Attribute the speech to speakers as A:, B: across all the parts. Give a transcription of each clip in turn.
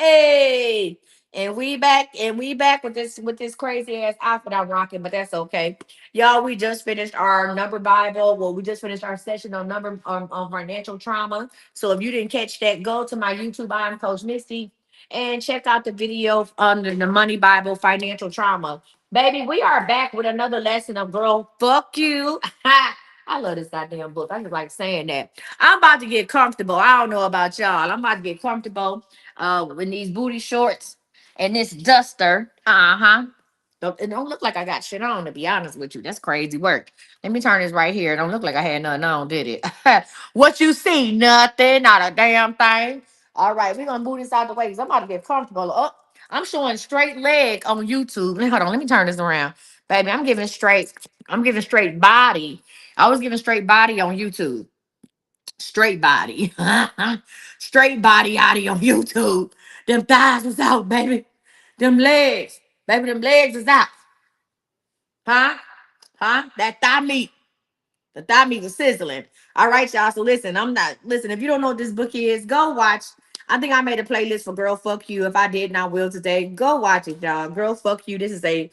A: Hey, and we back with this crazy ass outfit I'm rocking, but that's okay. Y'all, we just finished our number Bible. Well, we just finished our session on number on financial trauma. So if you didn't catch that, go to my YouTube. I'm Coach Misty and check out the video on the Money Bible financial trauma. Baby, we are back with another lesson of girl, fuck you. I love this goddamn book. I just like saying that. I'm about to get comfortable. I don't know about y'all. I'm about to get comfortable in these booty shorts and this duster. Uh-huh. It don't look like I got shit on, to be honest with you. That's crazy work. Let me turn this right here. It don't look like I had nothing on, did it? What you see? Nothing. Not a damn thing. All right, we're gonna move this out the way because I'm about to get comfortable. Oh, I'm showing straight leg on YouTube. Hold on, let me turn this around. Baby, I'm giving straight body. I was giving straight body on YouTube. Straight body. Straight body out of on YouTube. Them thighs is out, baby. Them legs. Baby, them legs is out. Huh? Huh? That thigh meat. The thigh meat was sizzling. All right, y'all. So listen, listen, if you don't know what this book is, go watch. I think I made a playlist for Girl Fuck You. If I did not will today, go watch it, y'all. Girl Fuck You. This is a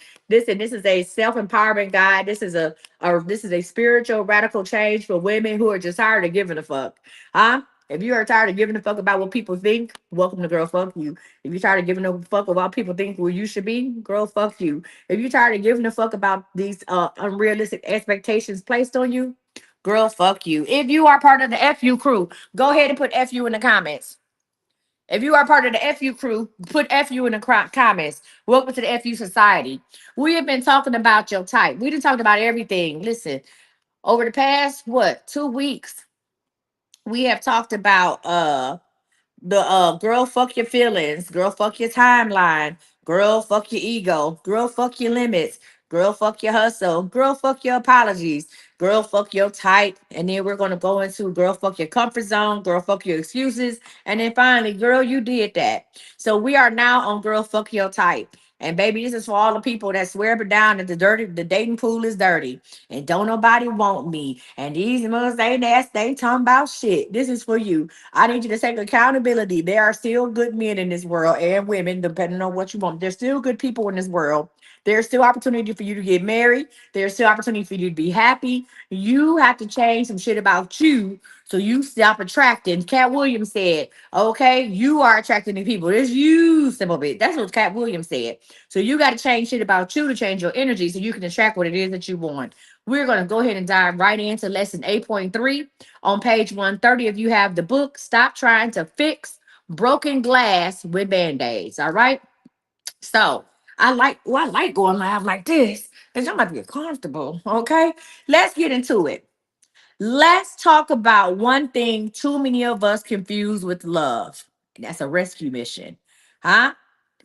A: self-empowerment guide. This is a spiritual radical change for women who are just tired of giving a fuck. Huh? If you are tired of giving a fuck about what people think, welcome to Girl Fuck You. If you're tired of giving a fuck about people think where you should be, girl, fuck you. If you're tired of giving a fuck about these unrealistic expectations placed on you, girl, fuck you. If you are part of the FU crew, go ahead and put FU in the comments. If you are part of the FU crew, put FU in the comments. Welcome to the FU Society. We have been talking about your type. We done talked about everything. Listen, over the past, 2 weeks, we have talked about the girl fuck your feelings, girl fuck your timeline, girl fuck your ego, girl fuck your limits, girl fuck your hustle, girl fuck your apologies, girl fuck your type, and then we're gonna go into girl fuck your comfort zone, girl fuck your excuses, and then finally, girl, you did that. So we are now on girl fuck your type. And baby, this is for all the people that swear up and down that the dating pool is dirty and don't nobody want me. And these motherfuckers ain't ass, they talking about shit. This is for you. I need you to take accountability. There are still good men in this world and women, depending on what you want. There's still good people in this world. There's still opportunity for you to get married. There's still opportunity for you to be happy. You have to change some shit about you so you stop attracting. Cat Williams said, okay, you are attracting the people. It's you, simple bit. That's what Cat Williams said. So you got to change shit about you to change your energy so you can attract what it is that you want. We're going to go ahead and dive right into lesson 8.3 on page 130. If you have the book, stop trying to fix broken glass with band-aids. All right. So I like going live like this because I'm about to get comfortable. Okay. Let's get into it. Let's talk about one thing too many of us confuse with love. That's a rescue mission. Huh?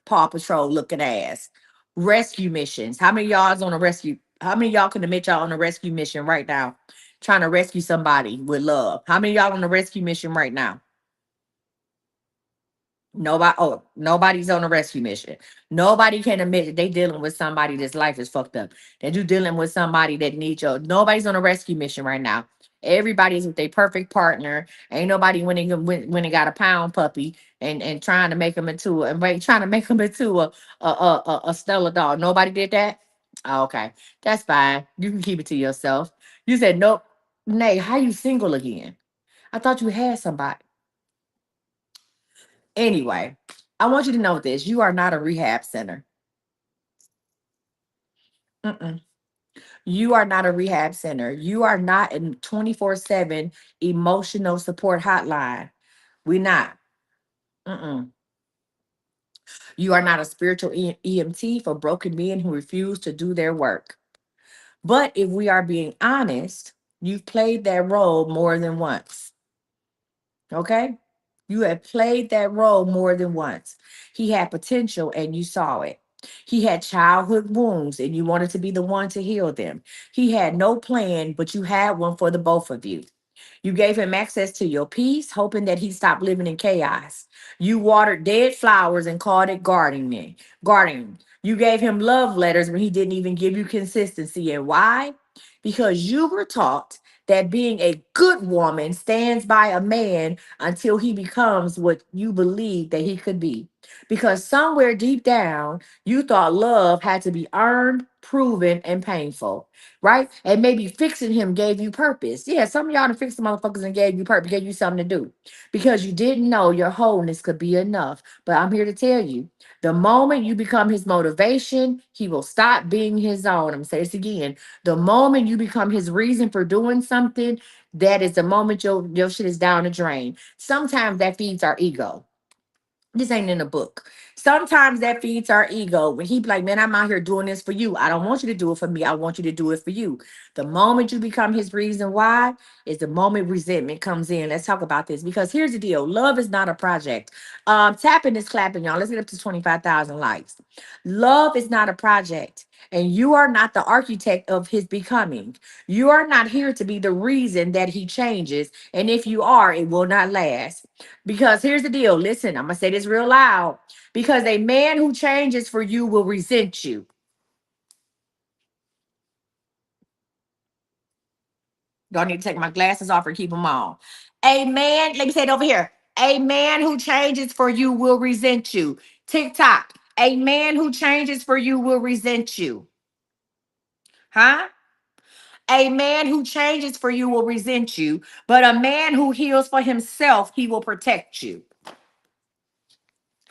A: Paw Patrol looking ass. Rescue missions. How many of y'all is on a rescue? How many of y'all can admit y'all on a rescue mission right now? Trying to rescue somebody with love. How many of y'all on a rescue mission right now? Nobody. Oh, nobody's on a rescue mission. Nobody can admit that they dealing with somebody that's life is fucked up. That you dealing with somebody that needs your. Nobody's on a rescue mission right now. Everybody's with their perfect partner. Ain't nobody when they got a pound puppy and trying to make them into trying to make them into a Stella dog. Nobody did that. Oh, okay, that's fine. You can keep it to yourself. You said nope. Nay, how you single again? I thought you had somebody. Anyway, I want you to know this. You are not a rehab center. Mm-mm. You are not a rehab center. You are not a 24/7 emotional support hotline. We not. Mm-mm. You are not a spiritual EMT for broken men who refuse to do their work. But if we are being honest, you've played that role more than once. Okay? You have played that role more than once. He had potential and you saw it. He had childhood wounds and you wanted to be the one to heal them. He had no plan, but you had one for the both of you. You gave him access to your peace, hoping that he stopped living in chaos. You watered dead flowers and called it gardening. Gardening. You gave him love letters when he didn't even give you consistency. And why? Because you were taught that being a good woman stands by a man until he becomes what you believe that he could be. Because somewhere deep down, you thought love had to be earned, proven, and painful, right? And maybe fixing him gave you purpose. Yeah, some of y'all to fix the motherfuckers and gave you purpose, gave you something to do because you didn't know your wholeness could be enough. But I'm here to tell you, the moment you become his motivation, he will stop being his own. I'm gonna say this again. The moment you become his reason for doing something, that is the moment your shit is down the drain. Sometimes that feeds our ego. This ain't in the book. Sometimes that feeds our ego. When he be like, man, I'm out here doing this for you. I don't want you to do it for me. I want you to do it for you. The moment you become his reason why is the moment resentment comes in. Let's talk about this because here's the deal. Love is not a project. Tapping is clapping, y'all. Let's get up to 25,000 likes. Love is not a project. And you are not the architect of his becoming. You are not here to be the reason that he changes. And if you are, it will not last. Because here's the deal. Listen, I'm going to say this real loud. Because a man who changes for you will resent you. Don't need to take my glasses off or keep them on. A man, let me say it over here. A man who changes for you will resent you. TikTok. A man who changes for you will resent you. Huh? A man who changes for you will resent you, but a man who heals for himself, he will protect you.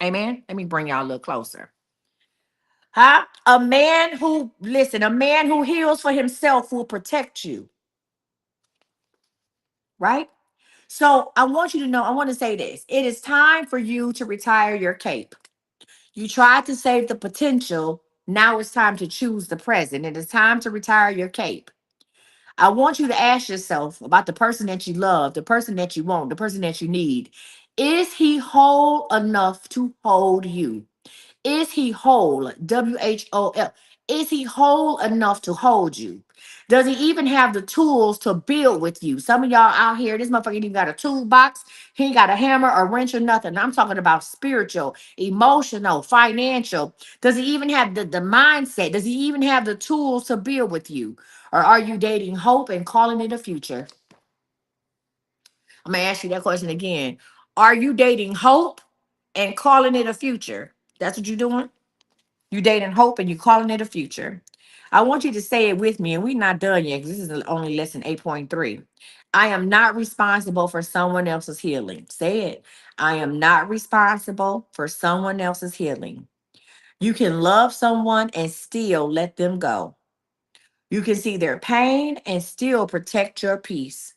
A: Amen. Let me bring y'all a little closer. Huh? A man who, listen, a man who heals for himself will protect you, right? So I want you to know, I want to say this. It is time for you to retire your cape. You tried to save the potential. Now it's time to choose the present. It is time to retire your cape. I want you to ask yourself about the person that you love, the person that you want, the person that you need. Is he whole enough to hold you? Is he whole? WHOL. Is he whole enough to hold you? Does he even have the tools to build with you? Some of y'all out here, this motherfucker ain't even got a toolbox. He ain't got a hammer or wrench or nothing. I'm talking about spiritual, emotional, financial. Does he even have the mindset? Does he even have the tools to build with you? Or are you dating hope and calling it a future? I'm going to ask you that question again. Are you dating hope and calling it a future? That's what you're doing? You dating hope and you calling it a future. I want you to say it with me, and we're not done yet because this is only lesson 8.3. I am not responsible for someone else's healing. Say it. I am not responsible for someone else's healing. You can love someone and still let them go. You can see their pain and still protect your peace.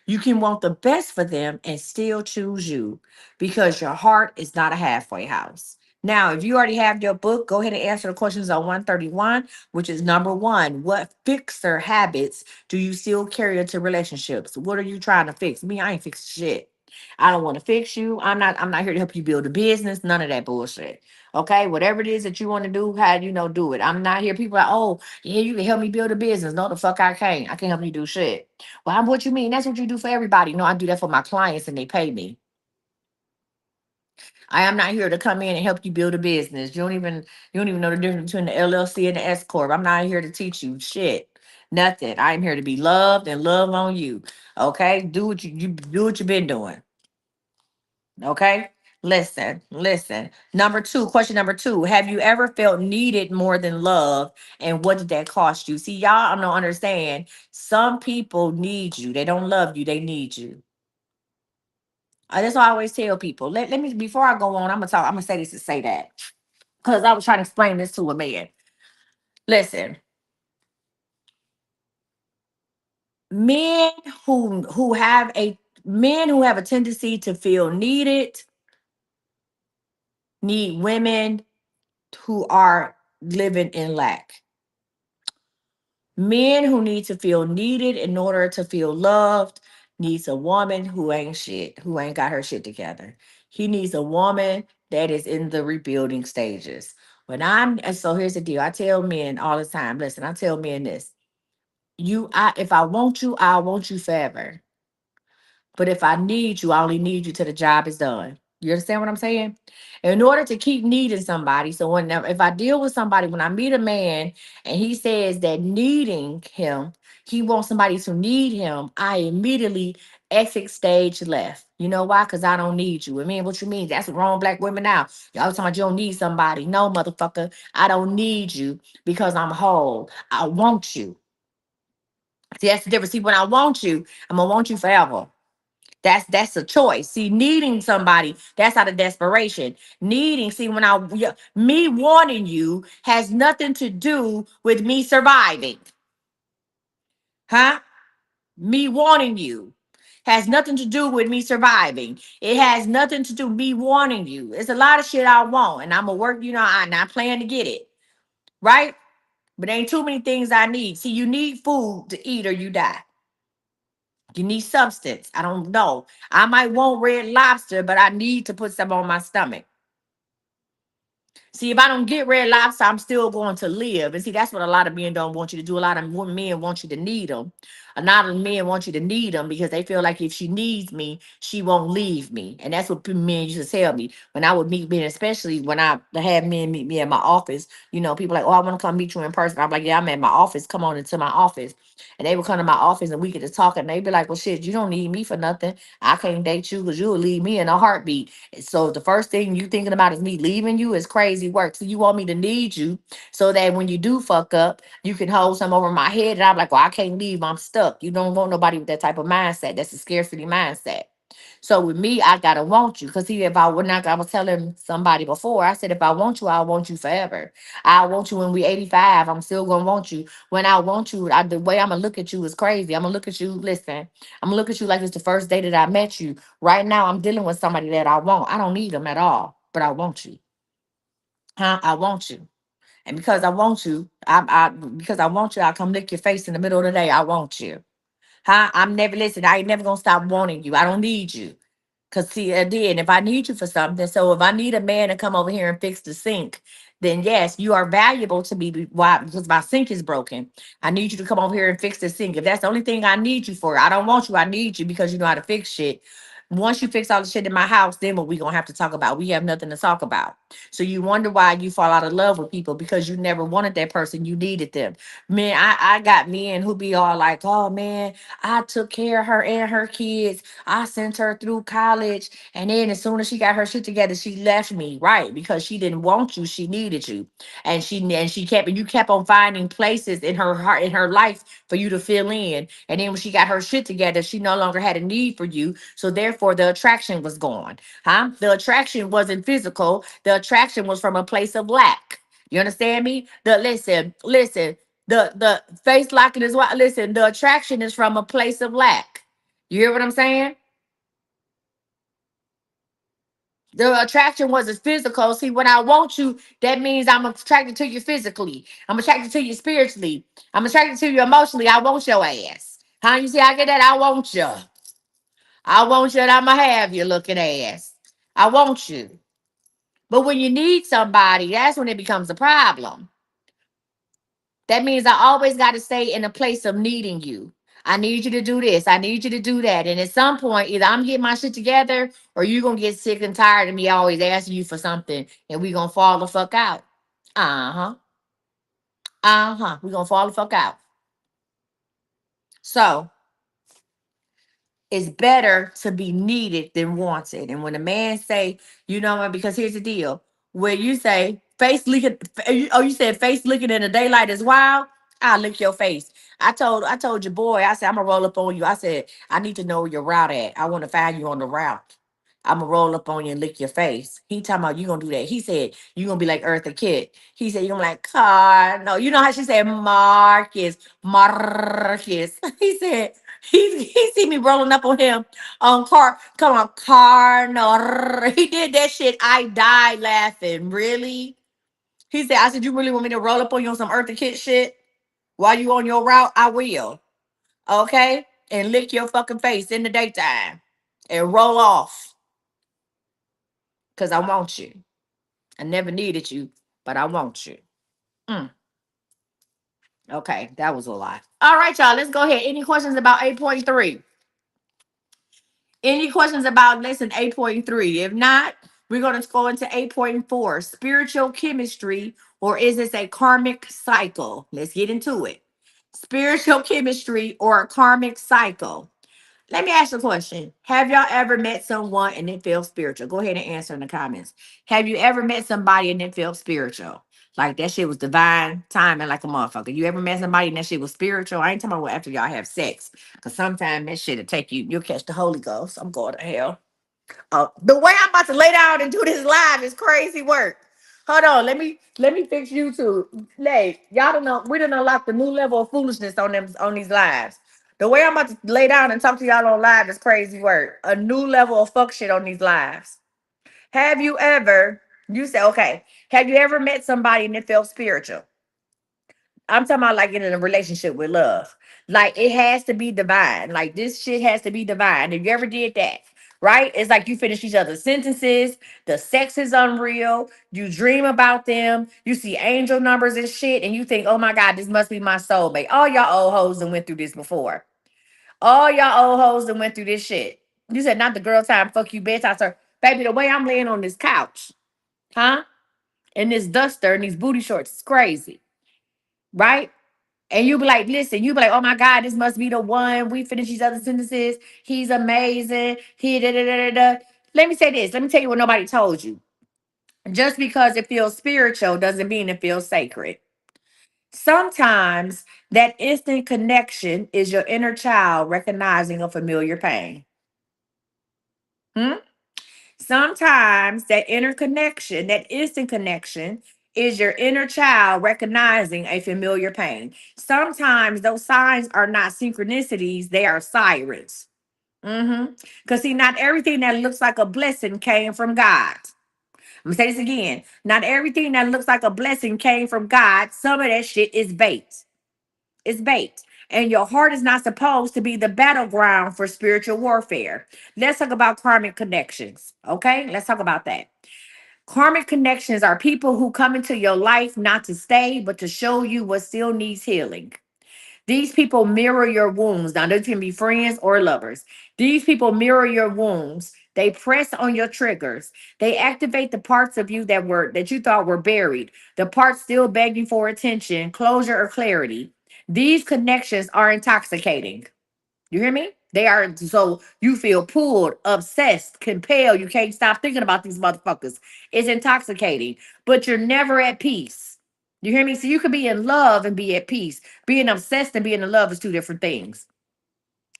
A: You can want the best for them and still choose you because your heart is not a halfway house. Now, if you already have your book, go ahead and answer the questions on 131, which is number one. What fixer habits do you still carry into relationships? What are you trying to fix? Me, I ain't fixing shit. I don't want to fix you. I'm not here to help you build a business. None of that bullshit. Okay. Whatever it is that you want to do, how do it. I'm not here. People are, oh, yeah, you can help me build a business. No, the fuck I can't. I can't help you do shit. Well, I'm what you mean. That's what you do for everybody. No, I do that for my clients and they pay me. I am not here to come in and help you build a business. You don't even know the difference between the LLC and the S Corp. I'm not here to teach you shit. Nothing. I am here to be loved and love on you. Okay. Do what you do what you've been doing. Okay. Listen. Question number two. Have you ever felt needed more than love? And what did that cost you? See, y'all don't understand. Some people need you. They don't love you, they need you. That's what I always tell people. Let me before I go on, I'm gonna say this to say that. Because I was trying to explain this to a man. Listen, men who have a men who have a tendency to feel needed need women who are living in lack. Men who need to feel needed in order to feel loved needs a woman who ain't shit, who ain't got her shit together. He needs a woman that is in the rebuilding stages. And so here's the deal. I tell men all the time, listen, I tell men this. If I want you, I want you forever. But if I need you, I only need you till the job is done. You understand what I'm saying? In order to keep needing somebody, so if I deal with somebody, when I meet a man and he says that needing him He wants somebody to need him. I immediately exit stage left. You know why? Because I don't need you. I mean, what you mean? That's what wrong black women now. Y'all talking about you don't need somebody. No, motherfucker. I don't need you because I'm whole. I want you. See, that's the difference. See, when I want you, I'm gonna want you forever. That's a choice. See, needing somebody, that's out of desperation. Needing, see, when me wanting you has nothing to do with me surviving. Huh? Me wanting you has nothing to do with me surviving. It has nothing to do me wanting you. It's a lot of shit I want, and I'm gonna work. And I plan to get it right. But ain't too many things I need. See, you need food to eat or you die. You need substance. I don't know. I might want red lobster, but I need to put some on my stomach. See, if I don't get red lobster, I'm still going to live. And see, that's what a lot of men don't want you to do. A lot of men want you to need them. A lot of men want you to need them because they feel like if she needs me, she won't leave me. And that's what men used to tell me when I would meet men, especially when I had men meet me at my office. People like, oh, I want to come meet you in person. I'm like, yeah, I'm at my office. Come on into my office. And they would come to my office and we get to talk and they'd be like, well, shit, you don't need me for nothing. I can't date you because you'll leave me in a heartbeat. So the first thing you thinking about is me leaving you is crazy work. So you want me to need you so that when you do fuck up, you can hold some over my head. And I'm like, well, I can't leave. I'm stuck. You don't want nobody with that type of mindset. That's a scarcity mindset. So with me, I gotta want you. Cause see, if I would not, I was telling somebody before, I said, if I want you, I want you forever. I want you when we 85. I'm still gonna want you. When I want you, the way I'm gonna look at you is crazy. I'm gonna look at you, listen, I'm gonna look at you like it's the first day that I met you. Right now, I'm dealing with somebody that I want. I don't need them at all, but I want you. Huh? I want you. And because I want you, because I want you, I'll come lick your face in the middle of the day. I want you. Huh? I'm never listen. I ain't never gonna stop wanting you. I don't need you. Cause see, then if I need you for something, so if I need a man to come over here and fix the sink, then yes, you are valuable to me. Why? Because my sink is broken. I need you to come over here and fix the sink. If that's the only thing I need you for, I don't want you. I need you because you know how to fix shit. Once you fix all the shit in my house, then what we gonna have to talk about? We have nothing to talk about. So you wonder why you fall out of love with people because you never wanted that person. You needed them. Man, I got men who be all like, oh man, I took care of her and her kids. I sent her through college. And then as soon as she got her shit together, she left me, right? Because she didn't want you, she needed you. And she kept and you kept on finding places in her heart, in her life for you to fill in. And then when she got her shit together, she no longer had a need for you. So therefore the attraction was gone. Huh? The attraction wasn't physical, the attraction was from a place of lack. You understand me? Listen, the face locking is what listen, the attraction is from a place of lack. You hear what I'm saying? The attraction wasn't physical. See, when I want you, that means I'm attracted to you physically. I'm attracted to you spiritually. I'm attracted to you emotionally. I want your ass. How you see I get that? I want you. I want you and I'ma have you looking ass. I want you. But when you need somebody, that's when it becomes a problem. That means I always got to stay in a place of needing you. I need you to do this. I need you to do that. And at some point, either I'm getting my shit together or you're going to get sick and tired of me always asking you for something and we going to fall the fuck out. Uh huh. Uh huh. we going to fall the fuck out. So it's better to be needed than wanted. And when a man say, you know what, because here's the deal. When you say face licking, oh, you said face licking in the daylight is wild. I'll lick your face. I told your boy, I said, I'm gonna roll up on you. I said, I need to know where your route at. I want to find you on the route. I'm gonna roll up on you and lick your face. He talking about you gonna do that. He said, you gonna be like Eartha Kitt. He said, you gonna be like, car. No, you know how she said Marcus. Marcus. He said, he see me rolling up on him on car. Come on, car. No, he did that shit. I died laughing. Really? He said, I said, you really want me to roll up on you on some Eartha Kitt shit while you on your route? I will. Okay? And lick your fucking face in the daytime and roll off because I want you. I never needed you, but I want you. Mm, okay, that was a lot. All right, y'all, let's go ahead. Any questions about 8.3? Any questions about lesson 8.3? If not, we're going to go into 8.4, spiritual chemistry, or is this a karmic cycle? Let's get into it. spiritual chemistry, or a karmic cycle? Let me ask you a question. Have y'all ever met someone and it feels spiritual? Go ahead and answer in the comments. Have you ever met somebody and it felt spiritual? Like that shit was divine timing like a motherfucker. You ever met somebody and that shit was spiritual? I ain't talking about after y'all have sex. Cause sometimes that shit'll take you, you'll catch the Holy Ghost. I'm going to hell. The way I'm about to lay down and do this live is crazy work. Hold on, let me fix YouTube. Hey, y'all don't know we done unlocked a new level of foolishness on them on these lives. The way I'm about to lay down and talk to y'all on live is crazy work. A new level of fuck shit on these lives. Have you ever? You say okay. Have you ever met somebody and it felt spiritual? I'm talking about like in a relationship with love. Like it has to be divine. Like this shit has to be divine. If you ever did that, right? It's like you finish each other's sentences. The sex is unreal. You dream about them. You see angel numbers and shit, and you think, oh my God, this must be my soulmate. All y'all old hoes that went through this before. All y'all old hoes that went through this shit. You said not the girl time, fuck you, bitch. I said, baby, the way I'm laying on this couch, huh? And this duster and these booty shorts is crazy, right? And you be like, listen, you be like, oh my God, this must be the one. We finish each other's sentences. He's amazing. He da da da da da. Let me say this. Let me tell you what nobody told you. Just because it feels spiritual doesn't mean it feels sacred. Sometimes that instant connection is your inner child recognizing a familiar pain. Hmm? Sometimes that inner connection, that instant connection, is your inner child recognizing a familiar pain. Sometimes those signs are not synchronicities, they are sirens. Because, see, not everything that looks like a blessing came from God. I'm gonna say this again. Not everything that looks like a blessing came from God. Some of that shit is bait. It's bait. And your heart is not supposed to be the battleground for spiritual warfare. Let's talk about karmic connections. Okay? Let's talk about that. Karmic connections are people who come into your life not to stay, but to show you what still needs healing. These people mirror your wounds. Now, those can be friends or lovers. These people mirror your wounds. They press on your triggers. They activate the parts of you that you thought were buried, the parts still begging for attention, closure, or clarity. These connections are intoxicating. You hear me? They are so you feel pulled, obsessed, compelled. You can't stop thinking about these motherfuckers. It's intoxicating, but you're never at peace. You hear me? So you could be in love and be at peace. Being obsessed and being in love is two different things.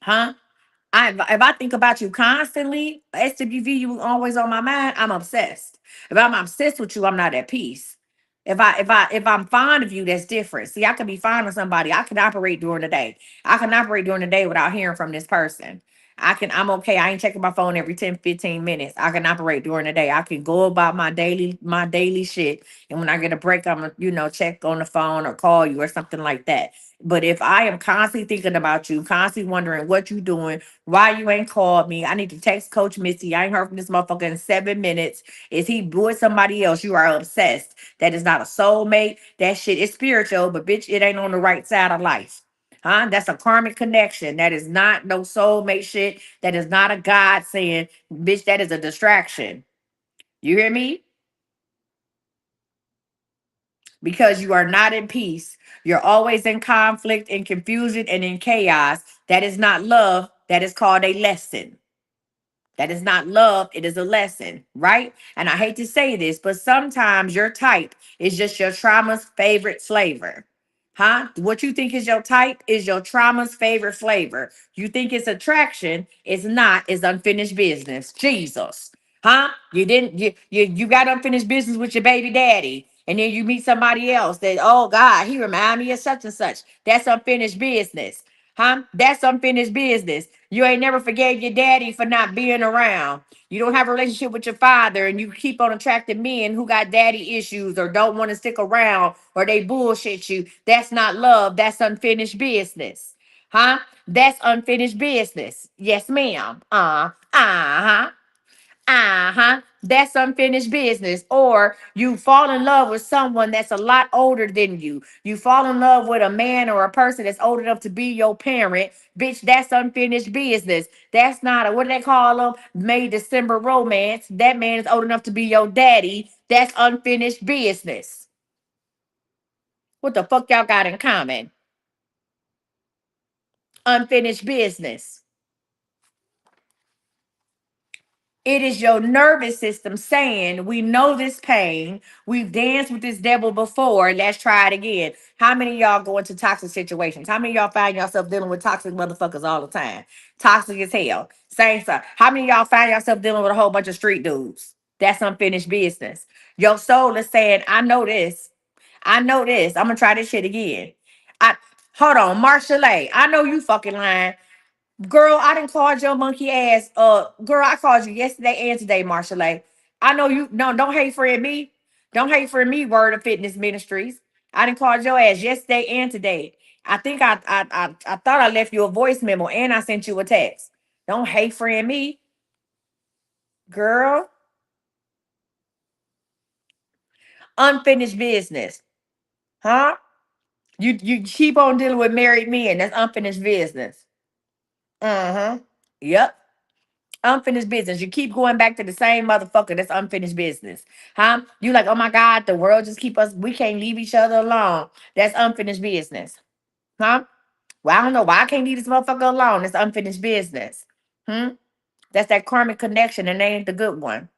A: Huh? If I think about you constantly, SWV, you always on my mind, I'm obsessed. If I'm obsessed with you, I'm not at peace. If I'm fond of you, that's different. See, I can be fond of somebody. I can operate during the day. I can operate during the day without hearing from this person. I'm okay. I ain't checking my phone every 10, 15 minutes. I can operate during the day. I can go about my daily shit. And when I get a break, I'm gonna, check on the phone or call you or something like that. But if I am constantly thinking about you, constantly wondering what you doing, why you ain't called me, I need to text Coach Missy. I ain't heard from this motherfucker in 7 minutes. Is he with somebody else? You are obsessed. That is not a soulmate. That shit is spiritual, but bitch, it ain't on the right side of life. Huh? That's a karmic connection. That is not no soulmate shit. That is not a God saying, bitch, that is a distraction. You hear me? Because you are not in peace. You're always in conflict, in confusion, and in chaos. That is not love. That is called a lesson. That is not love. It is a lesson, right? And I hate to say this, but sometimes your type is just your trauma's favorite flavor. Huh? What you think is your type is your trauma's favorite flavor. You think it's attraction, it's not, it's unfinished business. Jesus. Huh? You got unfinished business with your baby daddy. And then you meet somebody else that, oh God, he remind me of such and such. That's unfinished business. Huh? That's unfinished business. You ain't never forgave your daddy for not being around. You don't have a relationship with your father and you keep on attracting men who got daddy issues or don't want to stick around or they bullshit you. That's not love. That's unfinished business. Huh? That's unfinished business. Yes, ma'am. Uh-huh. Uh-huh. That's unfinished business. Or you fall in love with someone that's a lot older than you. You fall in love with a man or a person that's old enough to be your parent. Bitch, that's unfinished business. That's not a, what do they call them? May December romance. That man is old enough to be your daddy. That's unfinished business. What the fuck y'all got in common? Unfinished business. It is your nervous system saying, we know this pain. We've danced with this devil before. Let's try it again. How many of y'all go into toxic situations? How many of y'all find yourself dealing with toxic motherfuckers all the time? Toxic as hell. Same stuff. How many of y'all find yourself dealing with a whole bunch of street dudes? That's unfinished business. Your soul is saying, I know this. I know this. I'm going to try this shit again. I Hold on, Marshall A. I know you fucking lying. Girl, I didn't call your monkey ass. Girl, I called you yesterday and today, Marshall A. I know you. No, don't hate friend me. Don't hate friend me. Word of Fitness Ministries. I didn't call your ass yesterday and today. I think I thought I left you a voice memo and I sent you a text. Don't hate friend me, girl. Unfinished business, huh? You keep on dealing with married men. That's unfinished business. Uh huh. Yep. Unfinished business. You keep going back to the same motherfucker. That's unfinished business. Huh? You like, oh my God, the world just keep us, we can't leave each other alone. That's unfinished business. Huh? Well, I don't know why I can't leave this motherfucker alone. It's unfinished business. Hmm? That's that karmic connection and they ain't the good one.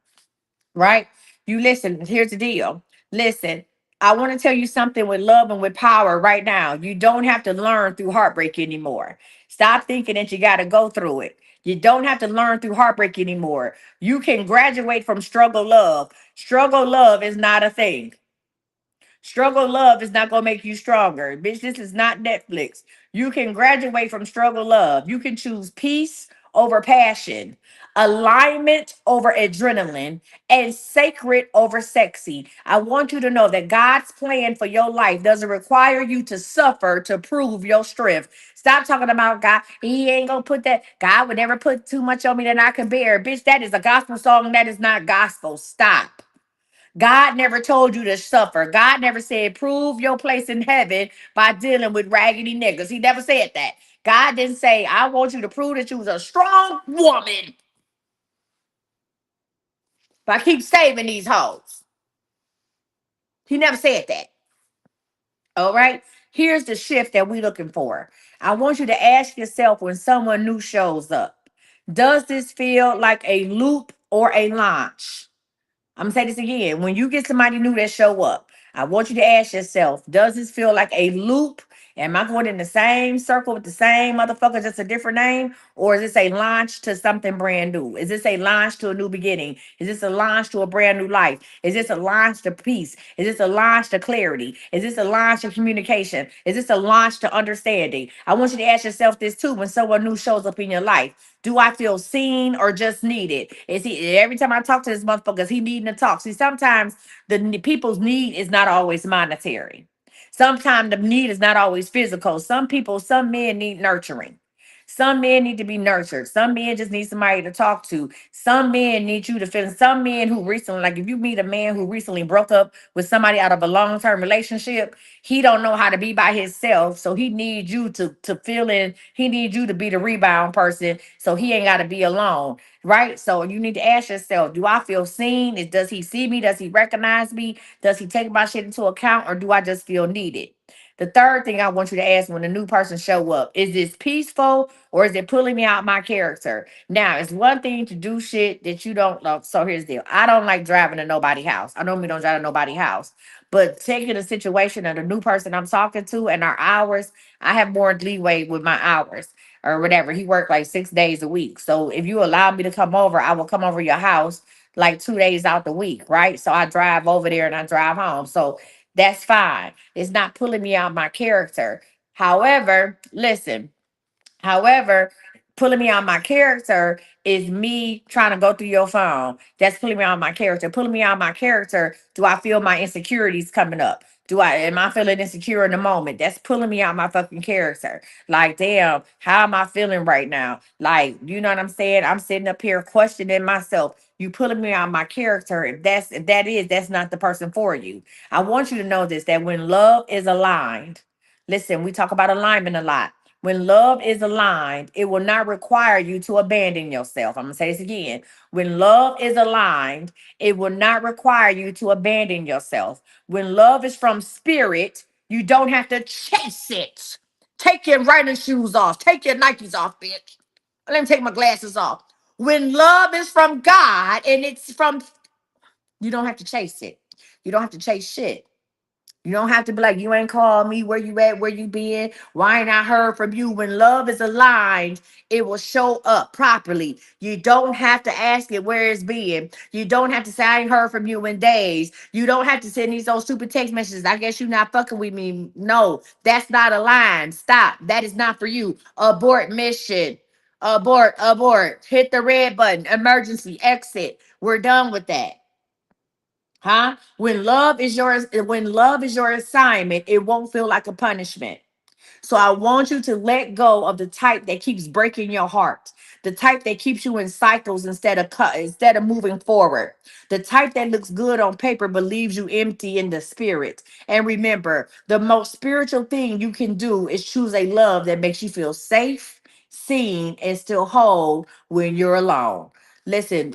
A: Right? You listen, here's the deal. Listen, I want to tell you something with love and with power right now. You don't have to learn through heartbreak anymore. Stop thinking that you got to go through it. You don't have to learn through heartbreak anymore. You can graduate from struggle love. Struggle love is not a thing. Struggle love is not going to make you stronger. Bitch, this is not Netflix. You can graduate from struggle love. You can choose peace over passion, alignment over adrenaline, and sacred over sexy. I want you to know that God's plan for your life doesn't require you to suffer to prove your strength. Stop talking about God. He ain't going to put that. God would never put too much on me that I can bear. Bitch, that is a gospel song. That is not gospel. Stop. God never told you to suffer. God never said, prove your place in heaven by dealing with raggedy niggas. He never said that. God didn't say, I want you to prove that you was a strong woman by keep saving these hoes. He never said that. All right. Here's the shift that we're looking for. I want you to ask yourself when someone new shows up, does this feel like a loop or a launch? I'm gonna say this again. When you get somebody new that show up, I want you to ask yourself, does this feel like a loop? Am I going in the same circle with the same motherfucker, just a different name? Or is this a launch to something brand new? Is this a launch to a new beginning? Is this a launch to a brand new life? Is this a launch to peace? Is this a launch to clarity? Is this a launch to communication? Is this a launch to understanding? I want you to ask yourself this too when someone new shows up in your life. Do I feel seen or just needed? Is he every time I talk to this motherfucker, is he needing to talk? See, sometimes people's need is not always monetary. Sometimes the need is not always physical. Some men need nurturing. Some men need to be nurtured. Some men just need somebody to talk to. Some men need you to feel. Some men who recently, like if you meet a man who recently broke up with somebody out of a long-term relationship, he don't know how to be by himself. So he needs you to fill in. He needs you to be the rebound person. So he ain't got to be alone. Right. So you need to ask yourself, do I feel seen? Does he see me? Does he recognize me? Does he take my shit into account? Or do I just feel needed? The third thing I want you to ask when a new person show up, is this peaceful or is it pulling me out my character? Now, it's one thing to do shit that you don't love. So here's the deal. I don't like driving to nobody's house. I normally don't drive to nobody's house. But taking a situation of the new person I'm talking to and our hours, I have more leeway with my hours or whatever. He worked like 6 days a week. So if you allow me to come over, I will come over your house like 2 days out the week, right? So I drive over there and I drive home. So that's fine. It's not pulling me out my character. However, listen, however, pulling me out my character is me trying to go through your phone. That's pulling me out my character. Pulling me out my character, do I feel my insecurities coming up? Am I feeling insecure in the moment? That's pulling me out my fucking character. Like, damn, how am I feeling right now? Like, you know what I'm saying? I'm sitting up here questioning myself. You pulling me out my character. That's not the person for you. I want you to know this, that when love is aligned, listen, we talk about alignment a lot. When love is aligned, it will not require you to abandon yourself. I'm going to say this again. When love is aligned, it will not require you to abandon yourself. When love is from spirit, you don't have to chase it Take your running shoes off. Take your Nikes off, bitch. Let me take my glasses off. When love is from God and it's from, you don't have to chase it. You don't have to chase shit. You don't have to be like, you ain't called me, where you at, where you been, why ain't I heard from you? When love is aligned, it will show up properly. You don't have to ask it where it's been. You don't have to say, I ain't heard from you in days. You don't have to send these old stupid text messages. I guess you not fucking with me. No, that's not aligned. Stop. That is not for you. Abort mission. Abort, abort. Hit the red button. Emergency exit. We're done with that. Huh? When love is your assignment, it won't feel like a punishment. So I want you to let go of the type that keeps breaking your heart, the type that keeps you in cycles instead of moving forward, the type that looks good on paper but leaves you empty in the spirit. And remember, the most spiritual thing you can do is choose a love that makes you feel safe, seen, and still whole when you're alone. Listen,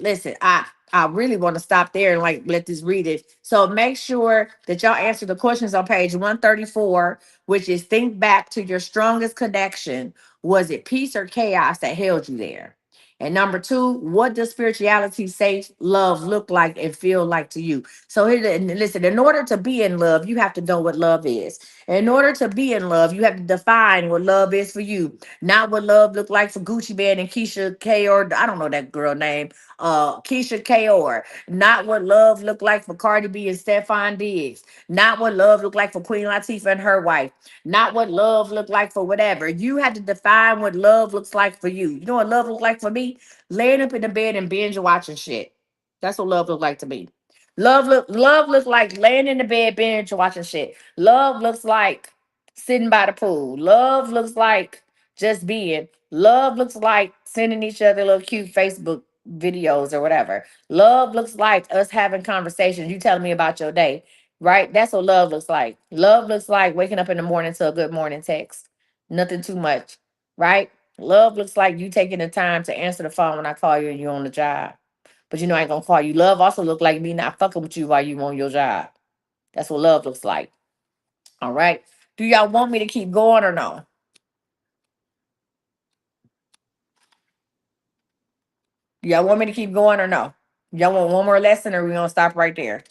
A: I really want to stop there and like let this read it. So make sure that y'all answer the questions on page 134, which is think back to your strongest connection. Was it peace or chaos that held you there? And number two, what does spirituality, safe love look like and feel like to you? So here, and listen, in order to be in love, you have to know what love is. In order to be in love, you have to define what love is for you. Not what love looked like for Gucci Band and Keisha K, or I don't know that girl name, Keisha K, or not what love looked like for Cardi B and Stefan Diggs. Not what love looked like for Queen Latifah and her wife. Not what love looked like for whatever. You had to define what love looks like for you. You know what love looks like for me? Laying up in the bed and binge watching shit. That's what love looked like to me. Love looks like laying in the bed, binge watching shit. Love looks like sitting by the pool. Love looks like just being. Love looks like sending each other little cute Facebook videos or whatever. Love looks like us having conversations. You telling me about your day, right? That's what love looks like. Love looks like waking up in the morning to a good morning text. Nothing too much, right? Love looks like you taking the time to answer the phone when I call you and you're on the job. But you know I ain't gonna call you. Love also look like me not fucking with you while you on your job. That's what love looks like. All right. Do y'all want me to keep going or no? Do y'all want me to keep going or no? Y'all want one more lesson or we gonna stop right there?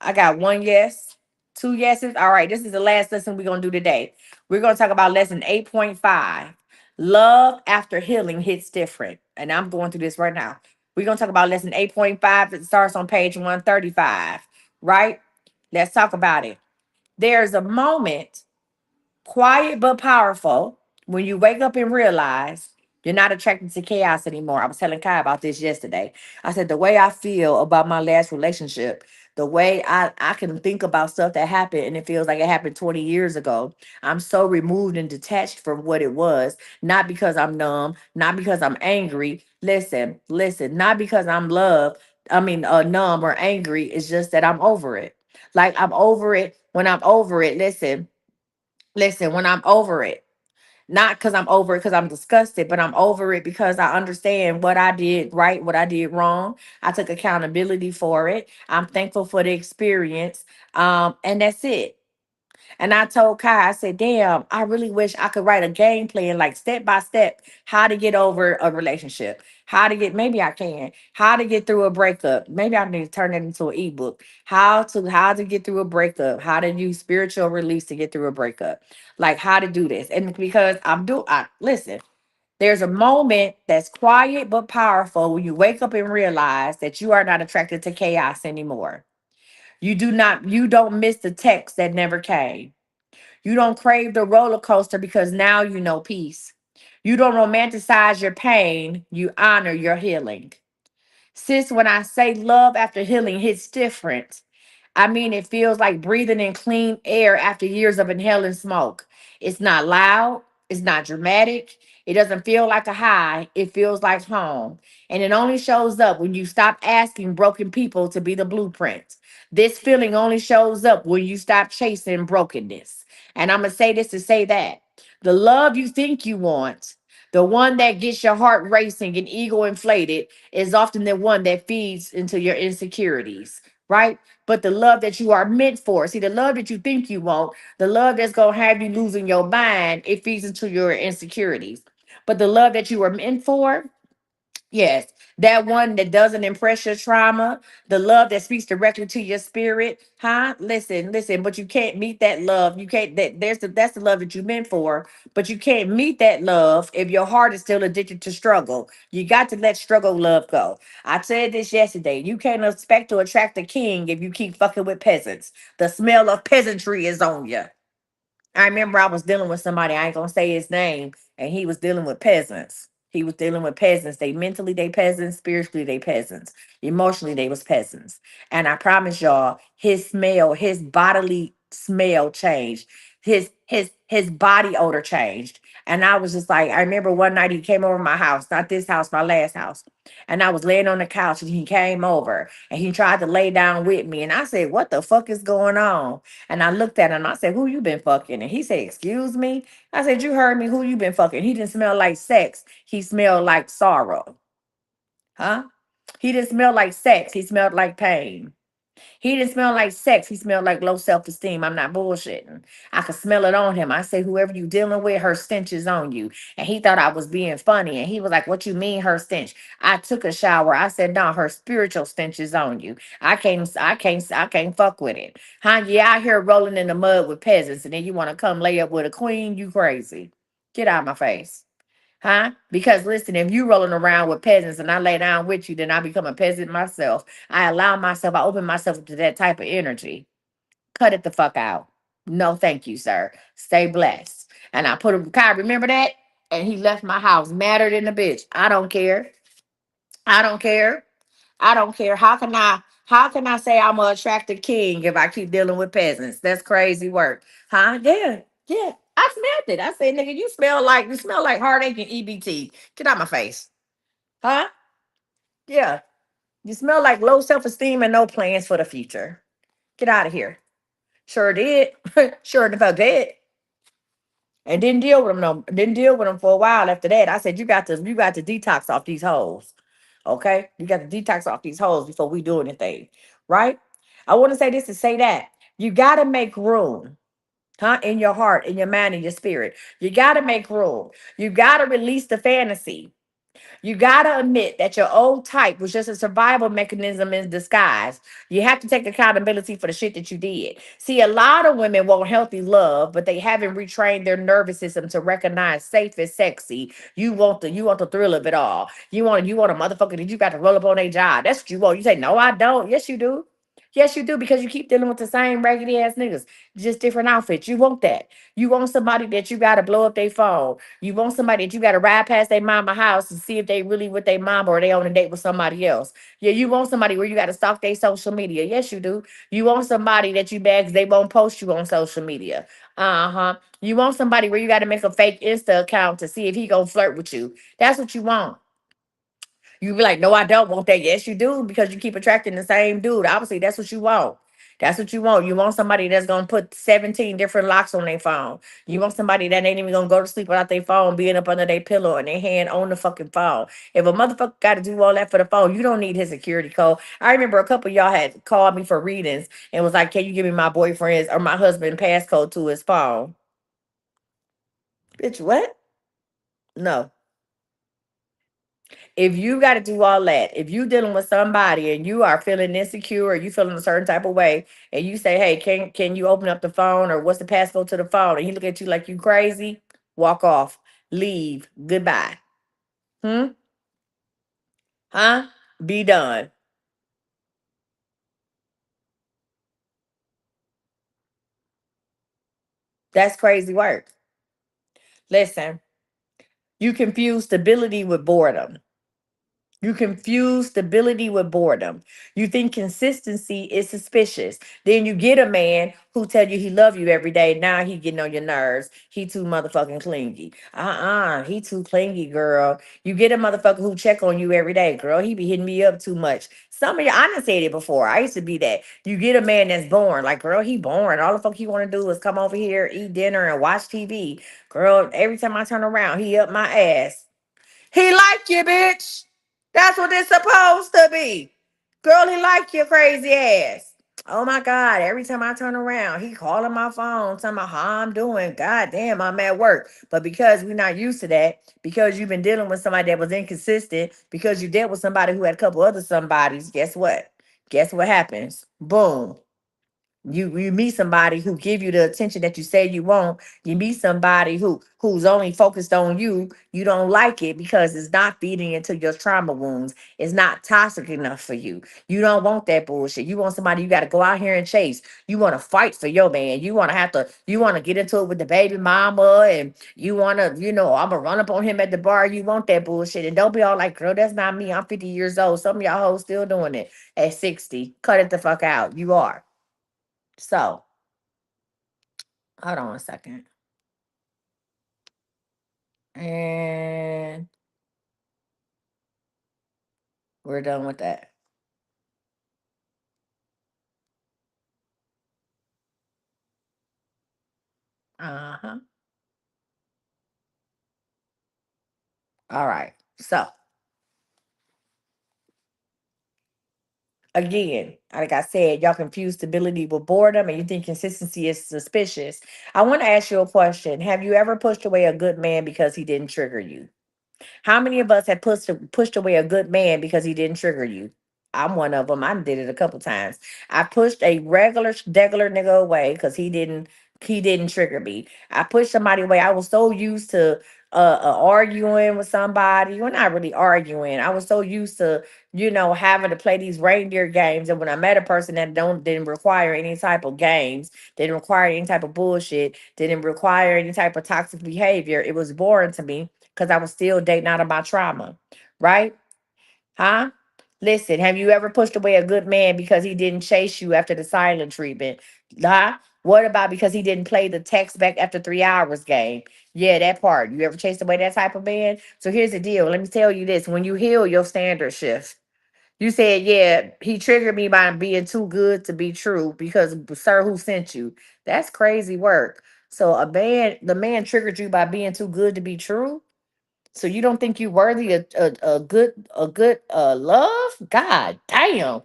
A: I got one yes, two yeses. All right, this is the last lesson we're gonna do today. We're gonna talk about lesson 8.5. Love after healing hits different. And I'm going through this right now. We're gonna talk about lesson 8.5. It starts on page 135. Right? Let's talk about it. There's a moment, quiet but powerful, when you wake up and realize you're not attracted to chaos anymore. I was telling Kai about this yesterday. I said the way I feel about my last relationship, the way I can think about stuff that happened and it feels like it happened 20 years ago. I'm so removed and detached from what it was, not because I'm numb, not because I'm angry. Listen, not because I'm numb or angry. It's just that I'm over it. Like I'm over it. When I'm over it, listen, when I'm over it, not because I'm over it because I'm disgusted, but I'm over it because I understand what I did right, what I did wrong. I took accountability for it. I'm thankful for the experience. And that's it. And I told Kai, I said, damn, I really wish I could write a game plan, like step by step, how to get over a relationship, maybe I can, how to get through a breakup. Maybe I need to turn it into an ebook. How to get through a breakup, how to use spiritual release to get through a breakup, like how to do this. And because listen, there's a moment that's quiet but powerful when you wake up and realize that you are not attracted to chaos anymore. You don't miss the text that never came. You don't crave the roller coaster because now you know peace. You don't romanticize your pain, you honor your healing. Sis, when I say love after healing hits different, I mean, it feels like breathing in clean air after years of inhaling smoke. It's not loud, it's not dramatic, it doesn't feel like a high, it feels like home. And it only shows up when you stop asking broken people to be the blueprint. This feeling only shows up when you stop chasing brokenness. And I'm going to say this to say that the love you think you want, the one that gets your heart racing and ego inflated, is often the one that feeds into your insecurities. right? But the love that you are meant for. See, the love that you think you want, the love that's gonna have you losing your mind, it feeds into your insecurities. But the love that you are meant for, yes, that one that doesn't impress your trauma, the love that speaks directly to your spirit, huh? Listen, listen, but you can't meet that love. You can't that's the love that you meant for, but you can't meet that love if your heart is still addicted to struggle. You got to let struggle love go. I said this yesterday. You can't expect to attract a king if you keep fucking with peasants. The smell of peasantry is on you. I remember I was dealing with somebody, I ain't gonna say his name, and he was dealing with peasants. He was dealing with peasants. They mentally they peasants, spiritually they peasants, emotionally they was peasants. And I promise y'all, his smell, his bodily smell changed. His body odor changed. And I was just like, I remember one night he came over my house, not this house, my last house. And I was laying on the couch and he came over and he tried to lay down with me. And I said, what the fuck is going on? And I looked at him and I said, who you been fucking? And he said, excuse me? I said, you heard me, who you been fucking? He didn't smell like sex. He smelled like sorrow. Huh? He didn't smell like sex. He smelled like pain. He didn't smell like sex. He smelled like low self-esteem. I'm not bullshitting. I could smell it on him. I say, whoever you dealing with, her stench is on you. And he thought I was being funny. And he was like, what you mean her stench? I took a shower. I said, no, her spiritual stench is on you. I can't fuck with it. Huh? You out here rolling in the mud with peasants. And then you want to come lay up with a queen? You crazy. Get out of my face. Huh? Because listen, if you rolling around with peasants and I lay down with you, then I become a peasant myself. I open myself to that type of energy. Cut it the fuck out. No, thank you, sir. Stay blessed. And I put him, Kai, remember that? And he left my house madder than a bitch. I don't care. I don't care. I don't care. How can I say I'm a attractive king if I keep dealing with peasants? That's crazy work. Huh? Yeah. Yeah. I smelled it. I said, nigga, you smell like heartache and EBT. Get out my face. Huh? Yeah. You smell like low self-esteem and no plans for the future. Get out of here. Sure did. Sure the fuck did. And didn't deal with them for a while after that. I said, you got to detox off these hoes. Okay? You got to detox off these hoes before we do anything. Right? I want to say this to say that. You gotta make room. Huh? In your heart, in your mind, in your spirit. You gotta make room. You gotta release the fantasy. You got to admit that your old type was just a survival mechanism in disguise. You have to take accountability for the shit that you did. See, a lot of women want healthy love, but they haven't retrained their nervous system to recognize safe and sexy. You want the thrill of it all. You want a motherfucker that you got to roll up on their job. That's what you want. You say, no, I don't. Yes, you do. Yes, you do, because you keep dealing with the same raggedy ass niggas, just different outfits. You want that. You want somebody that you got to blow up their phone. You want somebody that you got to ride past their mama house and see if they really with their mama or they on a date with somebody else. Yeah, you want somebody where you got to stalk their social media. Yes, you do. You want somebody that you bags they won't post you on social media. Uh-huh. You want somebody where you got to make a fake Insta account to see if he gonna flirt with you. That's what you want. You be like, no, I don't want that. Yes, you do, because you keep attracting the same dude. Obviously, that's what you want. That's what you want. You want somebody that's gonna put 17 different locks on their phone. You want somebody that ain't even gonna go to sleep without their phone being up under their pillow and their hand on the fucking phone. If a motherfucker got to do all that for the phone, you don't need his security code. I remember a couple of y'all had called me for readings and was like, "Can you give me my boyfriend's or my husband passcode to his phone?" Bitch, what? No. If you got to do all that, if you dealing with somebody and you are feeling insecure, or you feeling a certain type of way, and you say, "Hey, can you open up the phone, or what's the passcode to the phone?" and he look at you like you crazy, walk off, leave, goodbye. Hmm? Huh? Be done. That's crazy work. Listen, you confuse stability with boredom. You confuse stability with boredom. You think consistency is suspicious. Then you get a man who tell you he love you every day. Now he getting on your nerves. He too motherfucking clingy. He too clingy, girl. You get a motherfucker who check on you every day, girl. He be hitting me up too much. Some of you, I done said it before. I used to be that. You get a man that's boring. Like, girl, he boring. All the fuck he want to do is come over here, eat dinner, and watch TV. Girl, every time I turn around, he up my ass. He like you, bitch. That's what it's supposed to be. Girl, he like your crazy ass. Oh my God. Every time I turn around, he calling my phone, telling me how I'm doing. God damn, I'm at work. But because we're not used to that, because you've been dealing with somebody that was inconsistent, because you dealt with somebody who had a couple other somebodies, guess what? Guess what happens? Boom. You meet somebody who give you the attention that you say you want. You meet somebody who's only focused on you. You don't like it because it's not feeding into your trauma wounds. It's not toxic enough for you. You don't want that bullshit. You want somebody you got to go out here and chase. You want to fight for your man. You want to have to. You want to get into it with the baby mama, and you want to. I'm gonna run up on him at the bar. You want that bullshit, and don't be all like, girl, that's not me. I'm 50 years old. Some of y'all hoes still doing it at 60. Cut it the fuck out. You are. So, hold on a second. And we're done with that. Uh-huh. All right. So, again, like I said, y'all confuse stability with boredom and you think consistency is suspicious. I want to ask you a question. Have you ever pushed away a good man because he didn't trigger you? How many of us have pushed away a good man because he didn't trigger you? I'm one of them. I did it a couple times. I pushed a regular nigga away because he didn't trigger me. I pushed somebody away. I was so used to arguing with somebody. Well, not really arguing. I was so used to having to play these reindeer games. And when I met a person that didn't require any type of games, didn't require any type of bullshit, didn't require any type of toxic behavior, it was boring to me because I was still dating out of my trauma, right? Huh? Listen, have you ever pushed away a good man because he didn't chase you after the silent treatment? Huh? What about because he didn't play the text back after 3 hours game? Yeah, that part. You ever chased away that type of man? So here's the deal. Let me tell you this. When you heal, your standards shift. You said, yeah, he triggered me by being too good to be true because, sir, who sent you? That's crazy work. So the man triggered you by being too good to be true. So you don't think you worthy of a good love? God damn.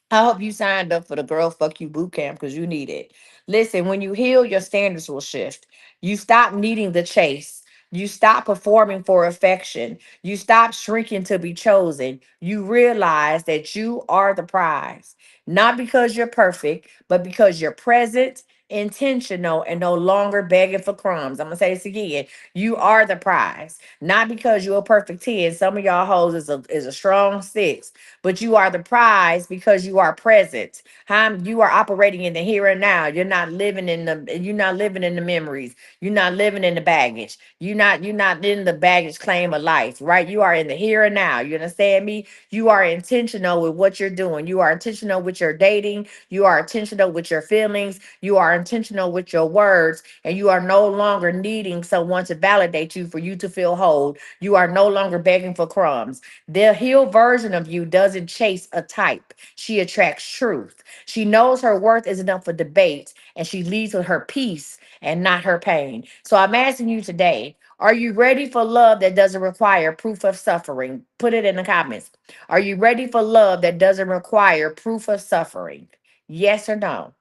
A: I hope you signed up for the Girl Fuck You boot camp because you need it. Listen, when you heal, your standards will shift. You stop needing the chase. You stop performing for affection. You stop shrinking to be chosen. You realize that you are the prize, not because you're perfect, but because you're present, intentional, and no longer begging for crumbs. I'm gonna say this again. You are the prize, not because you're a perfect 10. Some of y'all hoes is a strong 6, but you are the prize because you are present. You are operating in the here and now. You're not living in the memories. You're not living in the baggage. You're not in the baggage claim of life, right? You are in the here and now. You understand me? You are intentional with what you're doing. You are intentional with your dating. You are intentional with your feelings. You are intentional with your words, and you are no longer needing someone to validate you for you to feel whole. You are no longer begging for crumbs. The healed version of you doesn't chase a type. She attracts truth. She knows her worth isn't up for debate, and she leads with her peace and not her pain. So I'm asking you today, are you ready for love that doesn't require proof of suffering? Put it in the comments. Are you ready for love that doesn't require proof of suffering? Yes or no?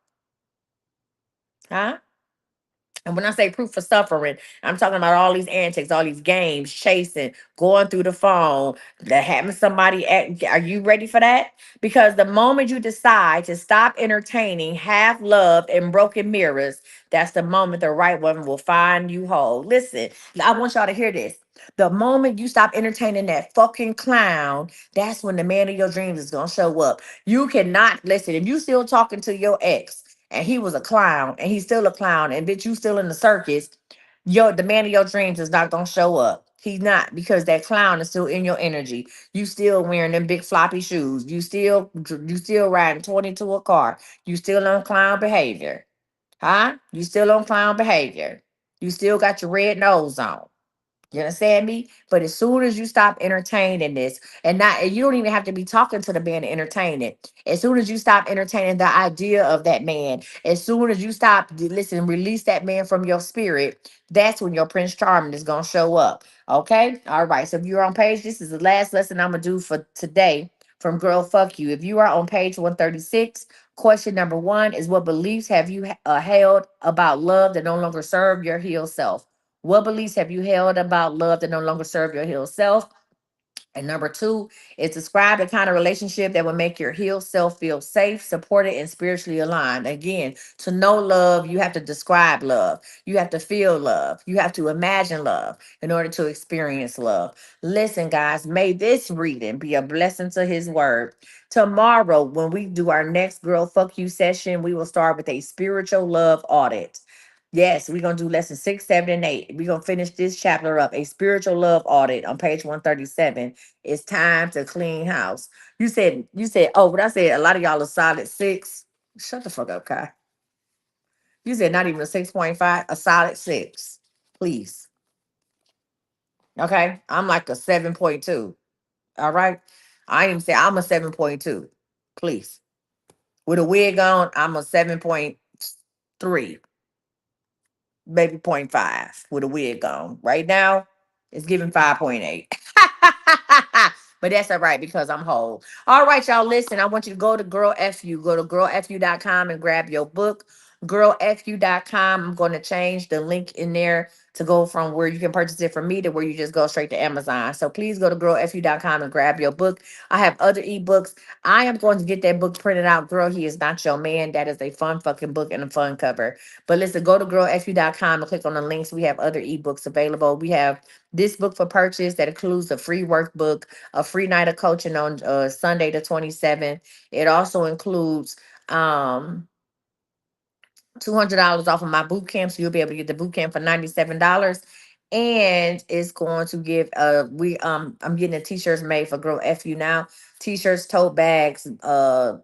A: Huh? And when I say proof of suffering, I'm talking about all these antics, all these games, chasing, going through the phone, that having somebody are you ready for that? Because the moment you decide to stop entertaining half love and broken mirrors, that's the moment the right one will find you whole. Listen, I want y'all to hear this. The moment you stop entertaining that fucking clown, that's when the man of your dreams is gonna show up. You cannot listen. If you still talking to your ex and he was a clown and he's still a clown and bitch you still in the circus, the man of your dreams is not gonna show up. He's not, because that clown is still in your energy. You still wearing them big floppy shoes. You still riding 20 to a car. You still on clown behavior. Huh? You still on clown behavior. You still got your red nose on. You understand me? But as soon as you stop entertaining this, and you don't even have to be talking to the man to entertain it. As soon as you stop entertaining the idea of that man, as soon as you stop, listen, release that man from your spirit, that's when your Prince Charming is gonna show up. Okay? All right. So if you're on page, this is the last lesson I'm gonna do for today from Girl Fuck You. If you are on page 136, question number one is, what beliefs have you held about love that no longer serve your healed self? What beliefs have you held about love that no longer serve your healed self? And number two is, describe the kind of relationship that will make your healed self feel safe, supported, and spiritually aligned. Again, to know love, you have to describe love. You have to feel love. You have to imagine love in order to experience love. Listen, guys, may this reading be a blessing to his word. Tomorrow, when we do our next Girl Fuck You session, we will start with a spiritual love audit. Yes, we're gonna do lesson 6, 7, and 8. We're gonna finish this chapter up, a spiritual love audit on page 137. It's time to clean house. You said, oh, but I said a lot of y'all are solid six. Shut the fuck up, Kai. You said not even a 6.5, a solid six. Please. Okay. I'm like a 7.2. All right. I even say I'm a 7.2. Please. With a wig on, I'm a 7.3, maybe point 0.5 with a wig on. Right now, it's giving 5.8. But that's all right because I'm whole. All right, y'all. Listen, I want you to go to Girl FU. Go to girlfu.com and grab your book. Girlfu.com. I'm going to change the link in there to go from where you can purchase it from me to where you just go straight to Amazon. So please go to girlfu.com and grab your book. I have other ebooks. I am going to get that book printed out. Girl, He Is Not Your Man. That is a fun fucking book and a fun cover. But listen, go to girlfu.com and click on the links. We have other ebooks available. We have this book for purchase that includes a free workbook, a free night of coaching on Sunday the 27th. It also includes $200 off of my boot camp. So you'll be able to get the boot camp for $97. And it's going to give I'm getting the t-shirts made for Girl FU now. T-shirts, tote bags, the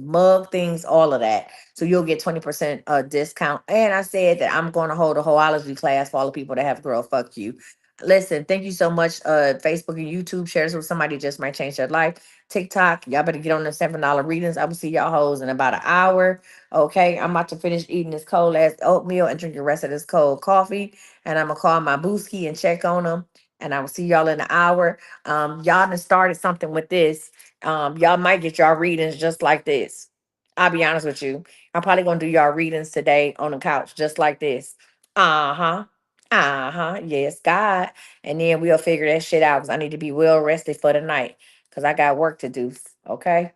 A: mug things, all of that. So you'll get 20% discount. And I said that I'm going to hold a hoology class for all the people that have Girl Fuck You. Listen, thank you so much. Facebook and YouTube, share this with somebody, just might change their life. TikTok, y'all better get on the $7 readings. I will see y'all hoes in about an hour. Okay, I'm about to finish eating this cold ass oatmeal and drink the rest of this cold coffee. And I'm gonna call my booski and check on them. And I will see y'all in an hour. Y'all done started something with this. Y'all might get y'all readings just like this. I'll be honest with you. I'm probably gonna do y'all readings today on the couch, just like this. Uh-huh. Uh-huh. Yes, God. And then we'll figure that shit out because I need to be well rested for the night. Because I got work to do. Okay.